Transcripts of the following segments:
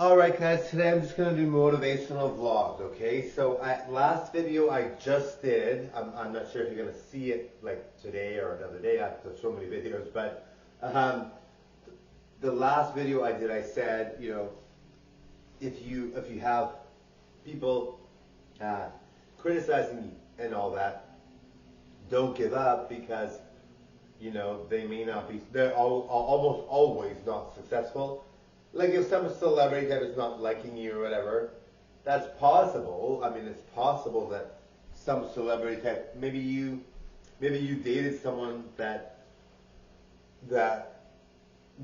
Alright guys, today I'm just going to do motivational vlogs, okay? So last video I just did, I'm not sure if you're going to see it like today or another day after so many videos, but the last video I did I said, you know, if you have people criticizing you and all that, don't give up because, you know, they may not be, they're almost always not successful. Like if some celebrity that is not liking you or whatever, that's possible. I mean, it's possible that some celebrity type, maybe you dated someone that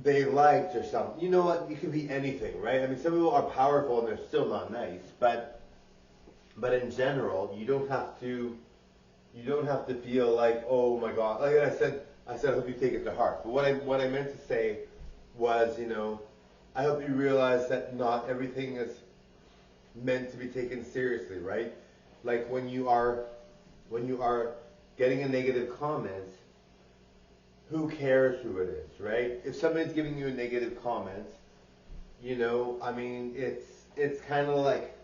they liked or something. You know what? It could be anything, right? I mean, some people are powerful and they're still not nice, but in general, you don't have to feel like, oh my God. Like I said, I hope you take it to heart. But what I meant to say was, you know, I hope you realize that not everything is meant to be taken seriously, right? Like when you are getting a negative comment, who cares who it is, right? If somebody's giving you a negative comment, you know, I mean, it's kind of like,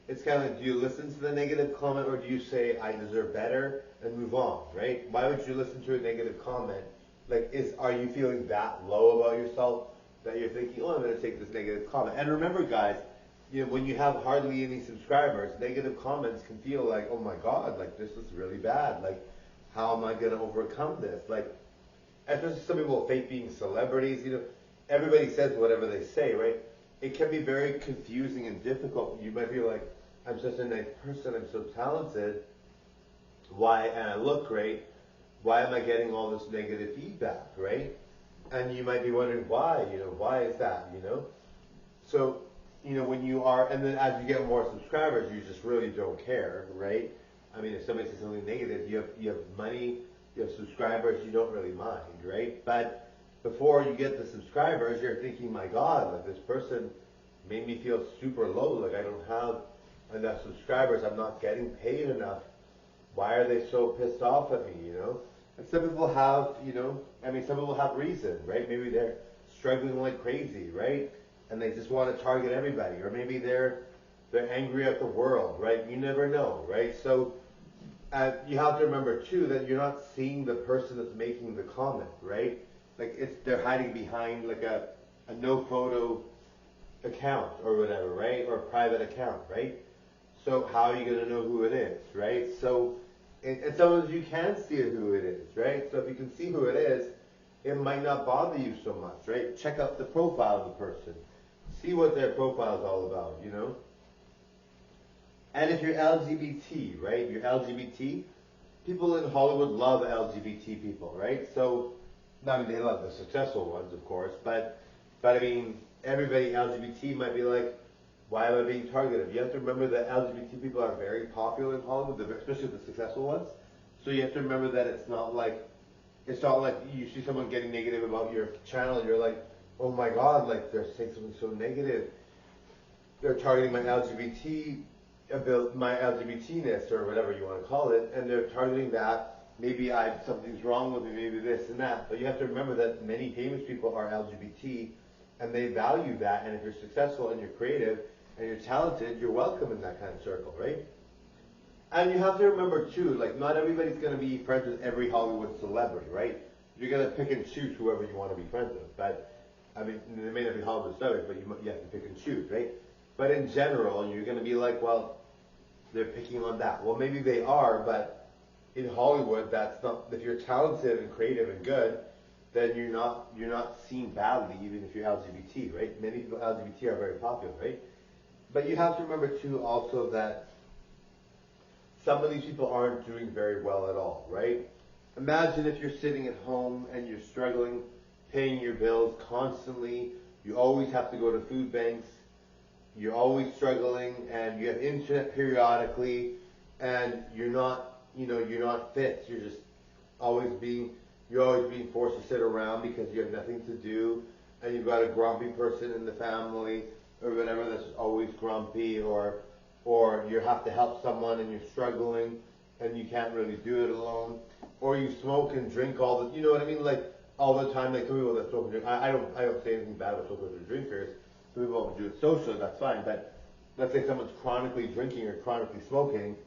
do you listen to the negative comment or do you say, I deserve better and move on, right? Why would you listen to a negative comment? Like, are you feeling that low about yourself that you're thinking, oh, I'm going to take this negative comment? And remember, guys, you know, when you have hardly any subscribers, negative comments can feel like, oh my God, like this is really bad. Like, how am I going to overcome this? Like, especially some people fake being celebrities, you know, everybody says whatever they say, right? It can be very confusing and difficult. You might be like, I'm such a nice person, I'm so talented, and I look great, why am I getting all this negative feedback, right? And you might be wondering why, you know, why is that, you know? So, you know, and then as you get more subscribers, you just really don't care, right? I mean, if somebody says something negative, you have money, you have subscribers, you don't really mind, right? But before you get the subscribers, you're thinking, my God, like this person made me feel super low, like I don't have enough subscribers, I'm not getting paid enough. Why are they so pissed off at me, you know? And some people have, you know, I mean, some people have reason, right? Maybe they're struggling like crazy, right? And they just want to target everybody. Or maybe they're angry at the world, right? You never know, right? So you have to remember, too, that you're not seeing the person that's making the comment, right? Like, they're hiding behind, like, a no photo account or whatever, right? Or a private account, right? So how are you going to know who it is, right? So, and sometimes you can see who it is, right? So if you can see who it is, it might not bother you so much, right? Check out the profile of the person. See what their profile is all about, you know? And if you're LGBT, right? You're LGBT, people in Hollywood love LGBT people, right? So, I mean, they love the successful ones, of course, but I mean, everybody LGBT might be like, why am I being targeted? You have to remember that LGBT people are very popular in Hollywood, especially the successful ones. So you have to remember that it's not like you see someone getting negative about your channel and you're like, oh my God, like they're saying something so negative. They're targeting my LGBTness or whatever you want to call it, and they're targeting that. Maybe something's wrong with me, maybe this and that. But you have to remember that many famous people are LGBT and they value that, and if you're successful and you're creative and you're talented, you're welcome in that kind of circle, right? And you have to remember too, like not everybody's going to be friends with every Hollywood celebrity, right? You're going to pick and choose whoever you want to be friends with. But, I mean, they may not be Hollywood celebrities, but you have to pick and choose, right? But in general, you're going to be like, well, they're picking on that. Well, maybe they are, but in Hollywood, that's not, if you're talented and creative and good, then you're not seen badly even if you're LGBT, right? Many people LGBT are very popular, right? But you have to remember too also that some of these people aren't doing very well at all, right? Imagine if you're sitting at home and you're struggling, paying your bills constantly, you always have to go to food banks, you're always struggling, and you have internet periodically, and you're not fit, you're always being forced to sit around because you have nothing to do, and you've got a grumpy person in the family, or whatever that's always grumpy, or you have to help someone and you're struggling and you can't really do it alone, or you smoke and drink all the, you know what I mean, like all the time, like some people that smoke and drink. I don't say anything bad about smokers or drinkers, some people will do it socially, that's fine, but let's say someone's chronically drinking or chronically smoking,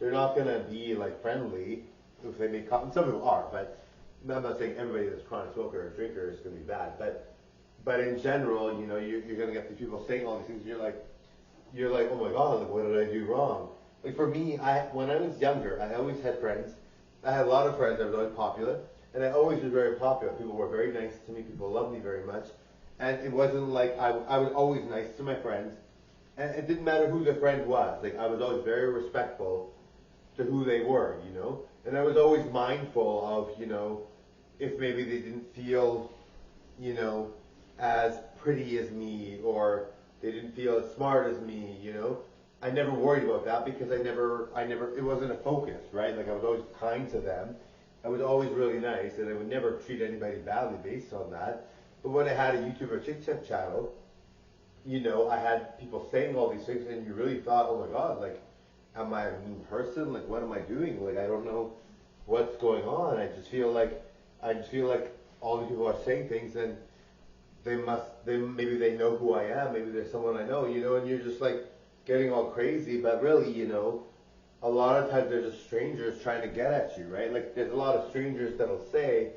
they're not going to be like friendly if they make comments. Some people are, but I'm not saying everybody that's a chronic smoker or drinker is going to be bad, but in general, you know, you're going to get these people saying all these things. You're like, oh my God, like what did I do wrong? Like for me, when I was younger, I always had friends. I had a lot of friends. I was always popular, and I always was very popular. People were very nice to me. People loved me very much, and it wasn't like I was always nice to my friends, and it didn't matter who the friend was. Like I was always very respectful to who they were, you know, and I was always mindful of, you know, if maybe they didn't feel, you know, as pretty as me or they didn't feel as smart as me, you know. I never worried about that because it wasn't a focus, right? Like I was always kind to them. I was always really nice and I would never treat anybody badly based on that. But when I had a YouTube or TikTok channel, you know, I had people saying all these things and you really thought, oh my God, like, am I a mean person? Like, what am I doing? Like, I don't know what's going on. I just feel like all these people are saying things and maybe they know who I am. Maybe there's someone I know, you know, and you're just like getting all crazy. But really, you know, a lot of times they're just strangers trying to get at you, right? Like there's a lot of strangers that'll say,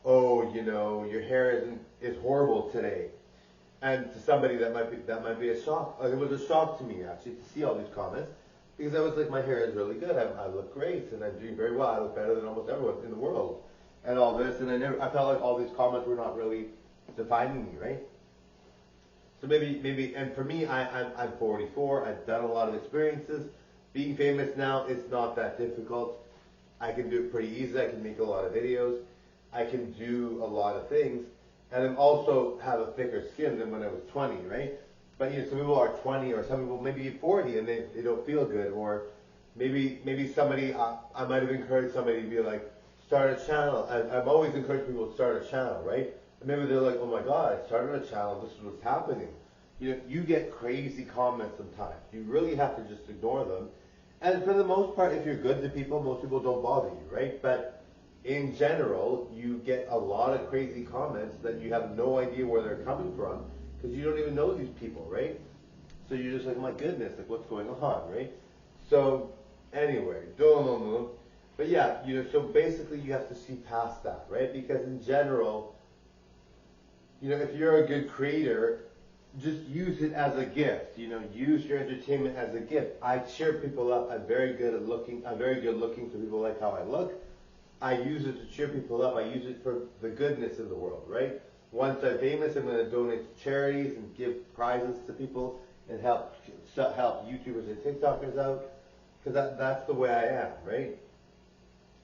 oh, you know, your hair is horrible today. And to somebody that might be a shock. It was a shock to me actually to see all these comments because I was like, my hair is really good. I look great and I'm doing very well. I look better than almost everyone in the world and all this. And I felt like all these comments were not really defining me, right? So maybe, and for me, I'm 44. I've done a lot of experiences. Being famous now, it's not that difficult. I can do it pretty easy. I can make a lot of videos. I can do a lot of things. And I also have a thicker skin than when I was 20, right? But you know, some people are 20 or some people maybe 40 and they don't feel good. Or maybe somebody, I might have encouraged somebody to be like, start a channel. I've always encouraged people to start a channel, right? And maybe they're like, oh my God, I started a channel. This is what's happening. You know, you get crazy comments sometimes. You really have to just ignore them. And for the most part, if you're good to people, most people don't bother you, right? But in general, you get a lot of crazy comments that you have no idea where they're coming from because you don't even know these people, right? So you're just like, my goodness, like what's going on, right? So anyway, but yeah, you know, so basically you have to see past that, right? Because in general, you know, if you're a good creator, just use it as a gift. You know, use your entertainment as a gift. I cheer people up. I'm very good at looking. I'm very good looking, so people like how I look. I use it to cheer people up. I use it for the goodness in the world, right? Once I'm famous, I'm going to donate to charities and give prizes to people and help YouTubers and TikTokers out because that's the way I am, right?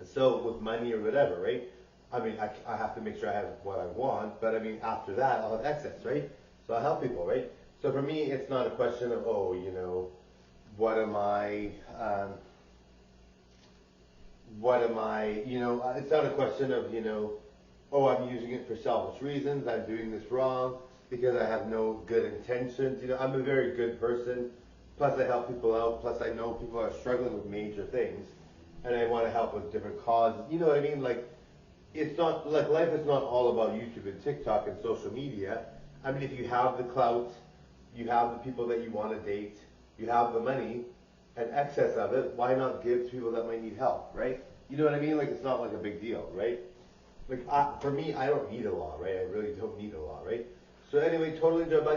So with money or whatever, right? I mean, I have to make sure I have what I want, but I mean, after that, I'll have excess, right? So I help people, right? So for me, it's not a question of, oh, you know, what am I, you know, it's not a question of, you know, oh, I'm using it for selfish reasons, I'm doing this wrong because I have no good intentions. You know, I'm a very good person, plus I help people out, plus I know people are struggling with major things, and I want to help with different causes. You know what I mean? Like, it's not, like life is not all about YouTube and TikTok and social media. I mean, if you have the clout, you have the people that you want to date, you have the money, and excess of it, why not give to people that might need help, right? You know what I mean? Like, it's not like a big deal, right? Like, for me, I don't need a lot, right? I really don't need a lot, right? So anyway, totally enjoyed my